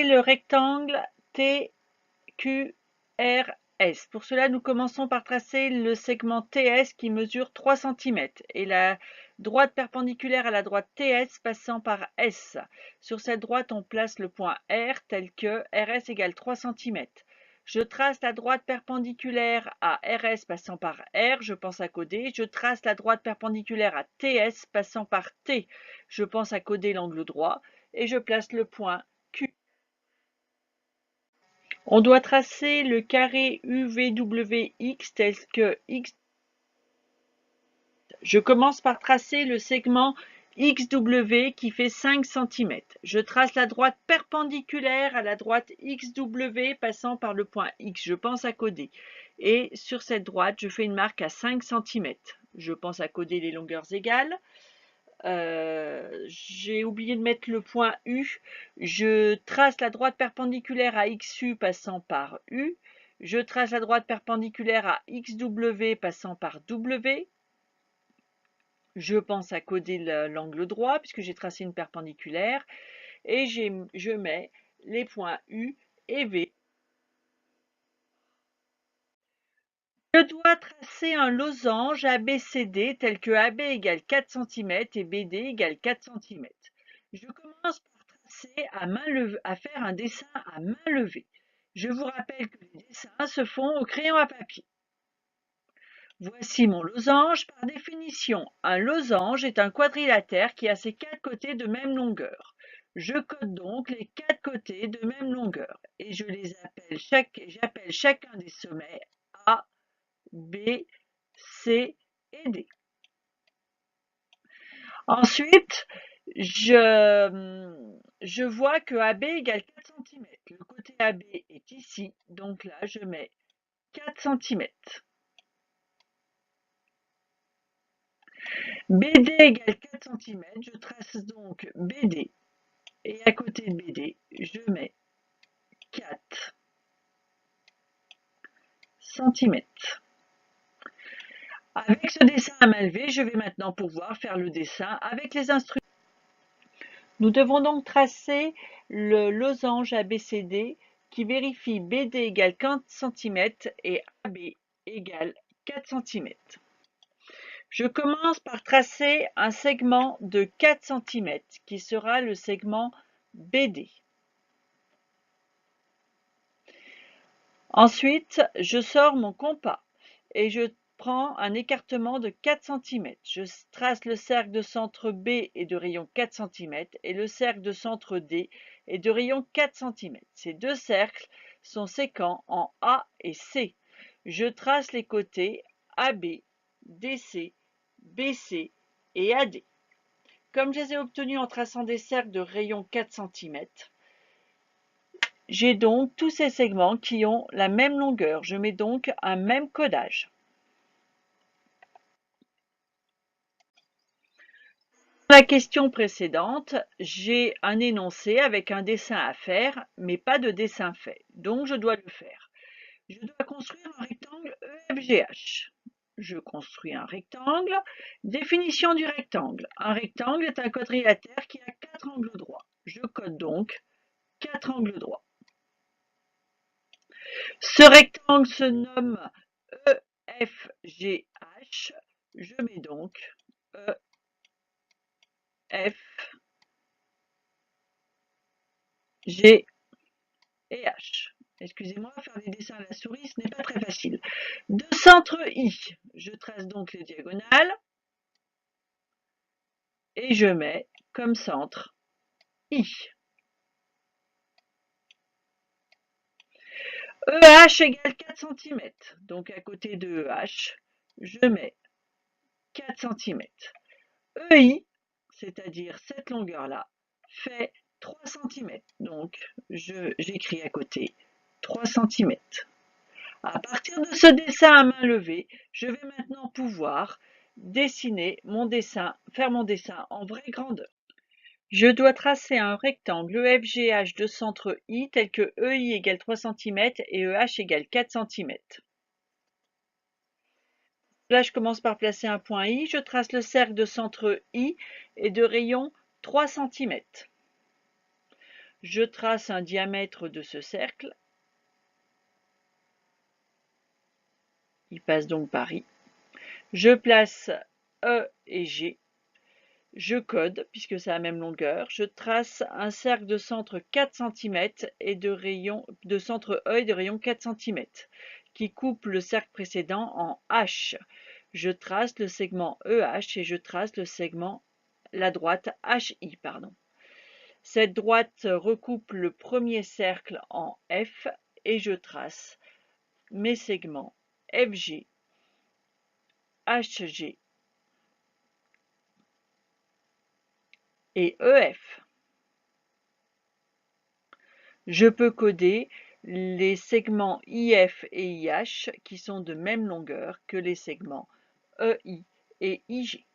le rectangle TQRS. Pour cela, nous commençons par tracer le segment TS qui mesure 3 cm et la droite perpendiculaire à la droite TS passant par S. Sur cette droite, on place le point R tel que RS égale 3 cm. Je trace la droite perpendiculaire à RS passant par R, je pense à coder. Je trace la droite perpendiculaire à TS passant par T, je pense à coder l'angle droit. Et je place le point Q. On doit tracer le carré UVWX tel que X. Je commence par tracer le segment XW qui fait 5 cm. Je trace la droite perpendiculaire à la droite XW passant par le point X. Je pense à coder. Et sur cette droite, je fais une marque à 5 cm. Je pense à coder les longueurs égales. J'ai oublié de mettre le point U. Je trace la droite perpendiculaire à XU passant par U. Je trace la droite perpendiculaire à XW passant par W. Je pense à coder l'angle droit puisque j'ai tracé une perpendiculaire. Et je mets les points U et V. Je dois tracer un losange ABCD tel que AB égale 4 cm et BD égale 4 cm. Je commence par tracer à main levée, à faire un dessin à main levée. Je vous rappelle que les dessins se font au crayon à papier. Voici mon losange. Par définition, un losange est un quadrilatère qui a ses 4 côtés de même longueur. Je code donc les 4 côtés de même longueur et je les appelle j'appelle chacun des sommets A, B, C et D. Ensuite, je vois que AB égale 4 cm. Le côté AB est ici, donc là, je mets 4 cm. BD égale 4 cm. Je trace donc BD. Et à côté de BD, je mets 4 cm. Avec ce dessin à main levée, je vais maintenant pouvoir faire le dessin avec les instruments. Nous devons donc tracer le losange ABCD qui vérifie BD égale 4 cm et AB égale 4 cm. Je commence par tracer un segment de 4 cm qui sera le segment BD. Ensuite, je sors mon compas et je prends un écartement de 4 cm. Je trace le cercle de centre B et de rayon 4 cm et le cercle de centre D et de rayon 4 cm. Ces deux cercles sont séquents en A et C. Je trace les côtés AB, DC, BC et AD. Comme je les ai obtenus en traçant des cercles de rayon 4 cm, j'ai donc tous ces segments qui ont la même longueur. Je mets donc un même codage. Dans la question précédente, j'ai un énoncé avec un dessin à faire, mais pas de dessin fait. Donc, je dois le faire. Je dois construire un rectangle EFGH. Je construis un rectangle. Définition du rectangle. Un rectangle est un quadrilatère qui a 4 angles droits. Je code donc 4 angles droits. Ce rectangle se nomme EFGH. Je mets donc EFG et H. Excusez-moi, faire des dessins à la souris, ce n'est pas très facile. De centre I, je trace donc les diagonales et je mets comme centre I. EH égale 4 cm. Donc à côté de EH, je mets 4 cm. EI, c'est-à-dire cette longueur-là, fait 3 cm. Donc j'écris à côté 3 cm. À partir de ce dessin à main levée, je vais maintenant pouvoir dessiner mon dessin, faire mon dessin en vraie grandeur. Je dois tracer un rectangle EFGH de centre I tel que EI égale 3 cm et EH égale 4 cm. Là, je commence par placer un point I, je trace le cercle de centre I et de rayon 3 cm. Je trace un diamètre de ce cercle. Il passe donc par I. Je place E et G. Je code, puisque c'est la même longueur. Je trace un cercle de centre 4 cm et de centre E et de rayon 4 cm, qui coupe le cercle précédent en H. Je trace le segment EH et je trace la droite HI. Cette droite recoupe le premier cercle en F et je trace mes segments FG, HG et EF. Je peux coder les segments IF et IH qui sont de même longueur que les segments EI et IG.